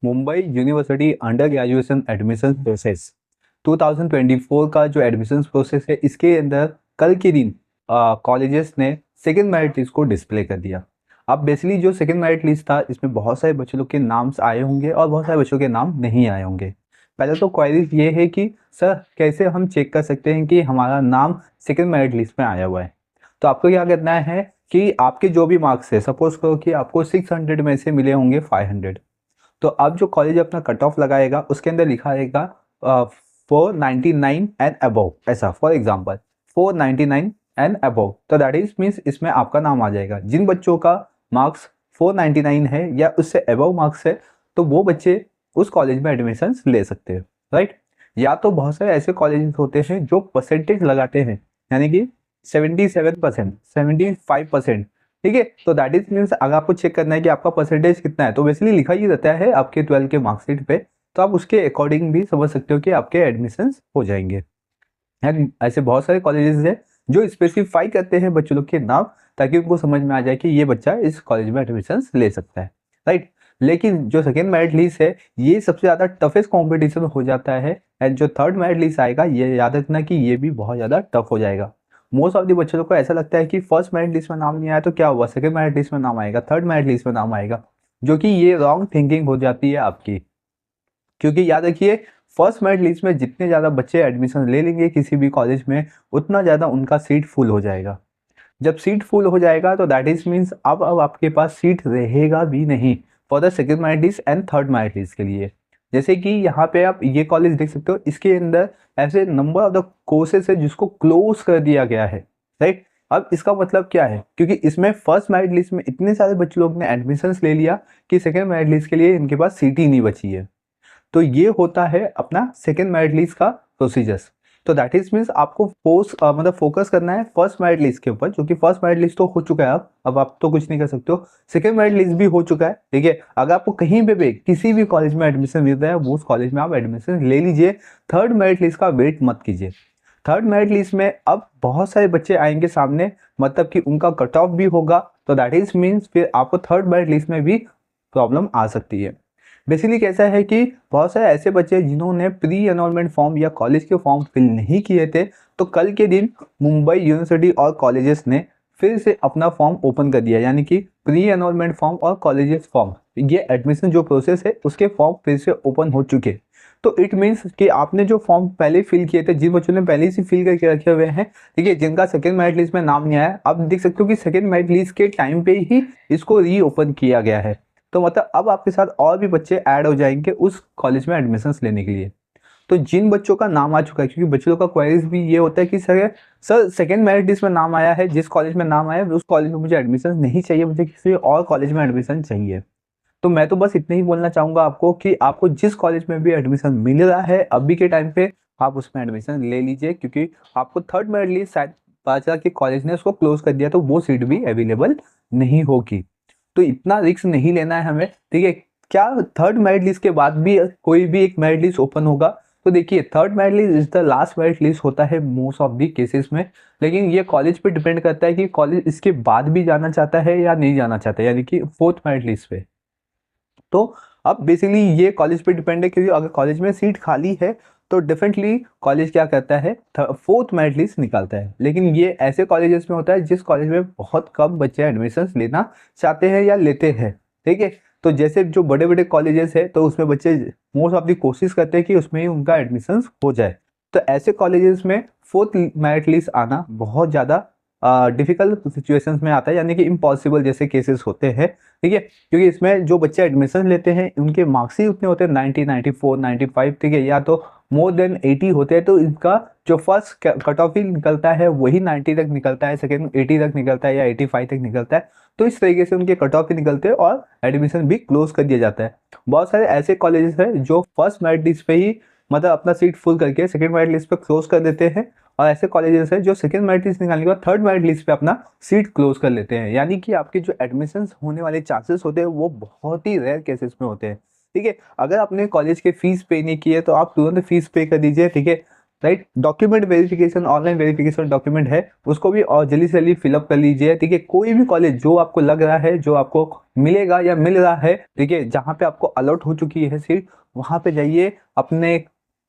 Mumbai university under graduation admission process 2024 का जो admission process है, इसके अंदर कल के दिन कॉलेजेस ने सेकेंड मेरिट लिस्ट को डिस्प्ले कर दिया। अब बेसिकली जो सेकेंड मेरिट लिस्ट था, इसमें बहुत सारे बच्चों लोग के नाम्स आए होंगे और बहुत सारे बच्चों के नाम नहीं आए होंगे। पहले तो क्वेरी ये है कि सर कैसे हम चेक कर सकते हैं कि हमारा नाम सेकेंड मेरिट लिस्ट में आया हुआ है। तो आपको क्या करना है कि आपके जो भी मार्क्स है, सपोज करो कि आपको 600 में से मिले होंगे 500, तो अब जो कॉलेज अपना कट ऑफ लगाएगा उसके अंदर लिखा रहेगा 499 एंड अबव, ऐसा फॉर एग्जांपल 499 एंड अबव, तो दैट इज मीन्स इसमें आपका नाम आ जाएगा। जिन बच्चों का मार्क्स 499 है या उससे अबव मार्क्स है, तो वो बच्चे उस कॉलेज में एडमिशन ले सकते हैं, राइट। या तो बहुत सारे ऐसे कॉलेजेस होते हैं जो परसेंटेज लगाते हैं, यानी कि 77%, 75%, ठीक है। तो दैट इज मीन्स अगर आपको चेक करना है कि आपका परसेंटेज कितना है, तो बेसिकली लिखा ही रहता है आपके 12 के मार्कशीट पे, तो आप उसके अकॉर्डिंग भी समझ सकते हो कि आपके एडमिशन्स हो जाएंगे। एंड ऐसे बहुत सारे कॉलेजेस हैं जो स्पेसिफाई करते हैं बच्चों लोग के नाम, ताकि उनको समझ में आ जाए कि ये बच्चा इस कॉलेज में एडमिशन्स ले सकता है, राइट। लेकिन जो सेकेंड मेरिट लिस्ट है, ये सबसे ज़्यादा टफेस्ट कॉम्पिटिशन हो जाता है। एंड जो थर्ड मेरिट लिस्ट आएगा, ये याद रखना कि ये भी बहुत ज़्यादा टफ हो जाएगा। मोस्ट ऑफ द बच्चों लोग को ऐसा लगता है कि फर्स्ट मेरिट लिस्ट में नाम नहीं आया तो क्या हुआ, सेकंड मेरिट लिस्ट में नाम आएगा, थर्ड मेरिट लिस्ट में नाम आएगा, जो कि ये रॉन्ग थिंकिंग हो जाती है आपकी। क्योंकि याद रखिए, फर्स्ट मेरिट लिस्ट में जितने ज़्यादा बच्चे एडमिशन ले लेंगे किसी भी कॉलेज में, उतना ज़्यादा उनका सीट फुल हो जाएगा। जब सीट फुल हो जाएगा तो दैट इज मीन्स अब आपके पास सीट रहेगा भी नहीं for the second merit list and third merit list के लिए। जैसे कि यहाँ पे आप ये कॉलेज देख सकते हो, इसके अंदर ऐसे नंबर ऑफ द कोर्सेज है जिसको क्लोज कर दिया गया है, राइट। अब इसका मतलब क्या है, क्योंकि इसमें फर्स्ट मेरिट लिस्ट में इतने सारे बच्चे लोग ने एडमिशन ले लिया कि सेकेंड मेरिट लिस्ट के लिए इनके पास सीट ही नहीं बची है। तो ये होता है अपना सेकेंड मेरिट लिस्ट का प्रोसीजर्स। तो दैट इज मीन्स आपको मतलब फोकस करना है फर्स्ट मेरिट लिस्ट के ऊपर, जो कि फर्स्ट मेरिट लिस्ट तो हो चुका है। अब आप तो कुछ नहीं कर सकते हो, सेकेंड मेरिट लिस्ट भी हो चुका है, ठीक है। अगर आपको कहीं पे भी किसी भी कॉलेज में एडमिशन मिल रहा है, वो उस कॉलेज में आप एडमिशन ले लीजिए। थर्ड मेरिट लिस्ट का वेट मत कीजिए। थर्ड मेरिट लिस्ट में अब बहुत सारे बच्चे आएंगे सामने, मतलब कि उनका कट ऑफ भी होगा, तो दैट इज मीन्स फिर आपको थर्ड मेरिट लिस्ट में भी प्रॉब्लम आ सकती है। बेसिकली कैसा है कि बहुत सारे ऐसे बच्चे जिन्होंने प्री एनरोलमेंट फॉर्म या कॉलेज के फॉर्म फिल नहीं किए थे, तो कल के दिन मुंबई यूनिवर्सिटी और कॉलेजेस ने फिर से अपना फॉर्म ओपन कर दिया, यानी कि प्री एनरोलमेंट फॉर्म और कॉलेजेस फॉर्म, ये एडमिशन जो प्रोसेस है उसके फॉर्म फिर से ओपन हो चुके। तो इट मीन्स कि आपने जो फॉर्म पहले फिल किए थे, जिन बच्चों ने पहले से फिल करके रखे हुए हैं, ठीक है, जिनका सेकेंड मेरिट लिस्ट में नाम नहीं आया, आप देख सकते हो कि सेकेंड मेरिट लिस्ट के टाइम पे ही इसको री ओपन किया गया है। तो मतलब अब आपके साथ और भी बच्चे ऐड हो जाएंगे उस कॉलेज में एडमिशन्स लेने के लिए। तो जिन बच्चों का नाम आ चुका है, क्योंकि बच्चों का क्वेरीज भी ये होता है कि सर सेकेंड मेरिट लिस्ट में नाम आया है, जिस कॉलेज में नाम आया है उस कॉलेज में मुझे एडमिशन नहीं चाहिए, मुझे किसी और कॉलेज में एडमिशन चाहिए। तो मैं तो बस इतना ही बोलना चाहूँगा आपको कि आपको जिस कॉलेज में भी एडमिशन मिल रहा है अभी के टाइम पे, आप उसमें एडमिशन ले लीजिए, क्योंकि आपको थर्ड मेरिट लिस्ट शायद पता चला कि कॉलेज ने उसको क्लोज कर दिया, तो वो सीट भी अवेलेबल नहीं होगी। तो इतना रिस्क नहीं लेना है हमें, ठीक है। क्या थर्ड मेरिट लिस्ट के बाद भी कोई भी एक मेरिट लिस्ट ओपन होगा? तो देखिए, third merit list is the last merit list होता है मोस्ट ऑफ दी केसेस में, लेकिन ये कॉलेज पे डिपेंड करता है कि कॉलेज इसके बाद भी जाना चाहता है या नहीं जाना चाहता है, यानी कि फोर्थ मेरिट लिस्ट पे। तो अब बेसिकली ये कॉलेज पे डिपेंड है, क्योंकि अगर कॉलेज में सीट खाली है तो डेफिनेटली कॉलेज क्या करता है, फोर्थ मेरिट लिस्ट निकालता है। लेकिन ये ऐसे कॉलेजेस में होता है जिस कॉलेज में बहुत कम बच्चे एडमिशन लेना चाहते हैं या लेते हैं, ठीक है। तो जैसे जो बड़े बड़े कॉलेजेस है, तो उसमें बच्चे मोस्ट ऑफ दी कोशिश करते हैं कि उसमें ही उनका एडमिशन हो जाए। तो ऐसे कॉलेजेस में फोर्थ मेरिट लिस्ट आना बहुत ज़्यादा डिफिकल्ट सिचुएशंस में आता है, यानी कि इम्पॉसिबल जैसे केसेस होते हैं, ठीक है। क्योंकि इसमें जो बच्चे एडमिशन लेते हैं उनके मार्क्स ही उतने होते हैं 90, 94, 95, ठीक है, या तो मोर देन 80 होते हैं। तो इनका जो फर्स्ट कट ऑफ ही निकलता है वही 90 तक निकलता है, सेकेंड 80 तक निकलता है या 85 तक निकलता है। तो इस तरीके से उनके कट ऑफ ही निकलते हैं और एडमिशन भी क्लोज कर दिया जाता है। बहुत सारे ऐसे कॉलेजेस हैं जो फर्स्ट मेरिट लिस्ट पे ही मतलब अपना सीट फुल करके सेकेंड मेरिट लिस्ट पे क्लोज कर देते हैं, और ऐसे कॉलेजेस हैं जो सेकेंड मेरिट लिस्ट निकालने के बाद थर्ड मेरिट लिस्ट पे अपना सीट क्लोज कर लेते हैं। यानी कि आपके जो एडमिशन होने वाले चांसेस होते हैं वो बहुत ही रेयर केसेस में होते हैं, ठीक है। अगर आपने कॉलेज के फीस पे नहीं किए तो आप तुरंत फीस पे कर दीजिए, ठीक है। Right. Document verification, online verification document है, उसको भी और जल्दी से जल्दी फिलअप कर लीजिए। ठीक है, कोई भी कॉलेज जो आपको लग रहा है, जो आपको मिलेगा या मिल रहा है, ठीक है, जहाँ पे आपको अलॉट हो चुकी है सीट, वहाँ पे जाइए, अपने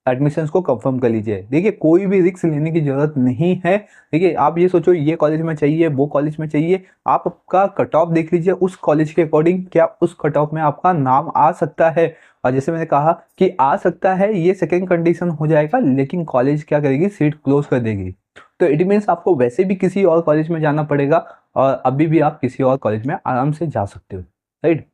एडमिशन्स को कंफर्म कर लीजिए। देखिए, कोई भी रिस्क लेने की जरूरत नहीं है। देखिए, आप ये सोचो ये कॉलेज में चाहिए, वो कॉलेज में चाहिए, आप आपका कट ऑफ देख लीजिए, उस कॉलेज के अकॉर्डिंग क्या उस कट ऑफ में आपका नाम आ सकता है। और जैसे मैंने कहा कि आ सकता है, ये सेकेंड कंडीशन हो जाएगा, लेकिन कॉलेज क्या करेगी, सीट क्लोज कर देगी। तो इट मीन्स आपको वैसे भी किसी और कॉलेज में जाना पड़ेगा, और अभी भी आप किसी और कॉलेज में आराम से जा सकते हो, राइट।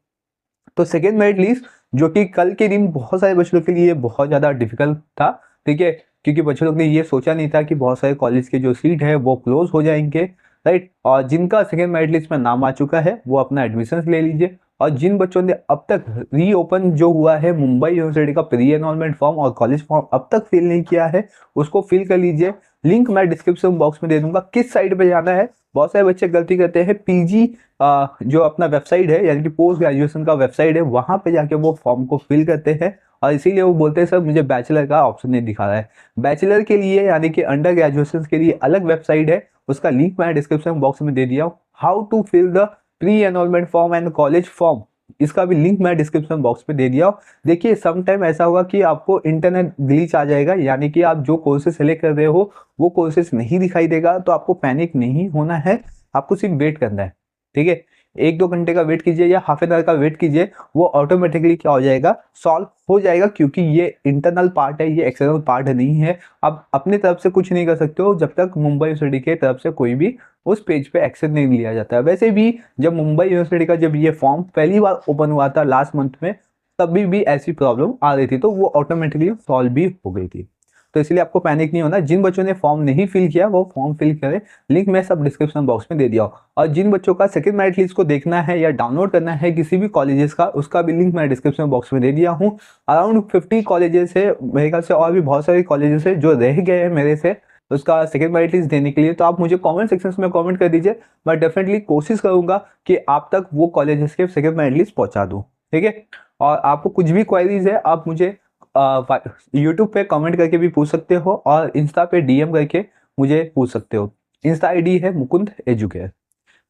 तो सेकेंड मेरिट लिस्ट, जो कि कल के दिन बहुत सारे बच्चों के लिए बहुत ज़्यादा डिफिकल्ट था, ठीक है, क्योंकि बच्चों लोग ने ये सोचा नहीं था कि बहुत सारे कॉलेज के जो सीट है वो क्लोज हो जाएंगे, राइट। और जिनका सेकेंड मेरिट लिस्ट में नाम आ चुका है वो अपना एडमिशन ले लीजिए। और जिन बच्चों ने अब तक रीओपन जो हुआ है मुंबई यूनिवर्सिटी का प्री एनरोलमेंट फॉर्म और कॉलेज फॉर्म अब तक फिल नहीं किया है, उसको फिल कर लीजिए। लिंक मैं डिस्क्रिप्शन बॉक्स में दे दूंगा, किस साइट पे जाना है। बहुत सारे बच्चे गलती करते हैं, पीजी जो अपना वेबसाइट है, यानी कि पोस्ट ग्रेजुएशन का वेबसाइट है, वहां पे जाके वो फॉर्म को फिल करते हैं, और इसीलिए वो बोलते हैं सर मुझे बैचलर का ऑप्शन नहीं दिखा रहा है। बैचलर के लिए यानी कि अंडर ग्रेजुएशन के लिए अलग वेबसाइट है, उसका लिंक मैं डिस्क्रिप्शन बॉक्स में दे दिया हूँ। How to fill the pre enrolment form and college form, इसका भी लिंक मैं डिस्क्रिप्शन बॉक्स में दे दिया हूँ। देखिए, सम टाइम ऐसा होगा कि आपको इंटरनेट ग्लिच आ जाएगा, यानी कि आप जो कोर्सेज सेलेक्ट कर रहे हो वो कोर्सेज नहीं दिखाई देगा, तो आपको पैनिक नहीं होना है, आपको सिर्फ वेट करना है। ठीक है, 1-2 घंटे का वेट कीजिए या हाफ एन आवर का वेट कीजिए, वो ऑटोमेटिकली क्या हो जाएगा, सॉल्व हो जाएगा, क्योंकि ये इंटरनल पार्ट है, ये एक्सटर्नल पार्ट नहीं है। आप अपने तरफ से कुछ नहीं कर सकते हो जब तक मुंबई यूनिवर्सिटी के तरफ से कोई भी उस पेज पे एक्शन नहीं लिया जाता है। वैसे भी जब मुंबई यूनिवर्सिटी का जब ये फॉर्म पहली बार ओपन हुआ था लास्ट मंथ में, तभी भी ऐसी प्रॉब्लम आ रही थी, तो वो ऑटोमेटिकली सॉल्व भी हो गई थी। तो इसलिए आपको पैनिक नहीं होना। जिन बच्चों ने फॉर्म नहीं फिल किया वो फॉर्म फिल करें, लिंक मैं सब डिस्क्रिप्शन बॉक्स में दे दिया हूँ। और जिन बच्चों का सेकंड मेरिट लिस्ट को देखना है या डाउनलोड करना है किसी भी कॉलेजेस का, उसका भी लिंक मैं डिस्क्रिप्शन बॉक्स में दे दिया हूँ। अराउंड 50 कॉलेजेस है मेरे ख्याल से, और भी बहुत सारे कॉलेजेस है जो रह गए हैं मेरे से उसका सेकंड मेरिट लिस्ट देने के लिए। तो आप मुझे कमेंट सेक्शन में कमेंट कर दीजिए, मैं डेफिनेटली कोशिश करूंगा कि आप तक वो कॉलेजेस के सेकंड मेरिट लिस्ट पहुंचा दूं। ठीक है, और आपको कुछ भी क्वेरीज है आप मुझे यूट्यूब पे कमेंट करके भी पूछ सकते हो, और इंस्टा पे डीएम करके मुझे पूछ सकते हो। इंस्टा आईडी है मुकुंद एजुकेयर।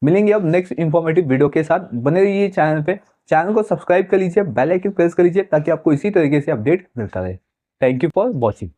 मिलेंगे अब नेक्स्ट इंफॉर्मेटिव वीडियो के साथ, बने रहिए चैनल पे। चैनल को सब्सक्राइब कर लीजिए, बेल आइकन प्रेस कर लीजिए, ताकि आपको इसी तरीके से अपडेट मिलता रहे। Thank you for watching.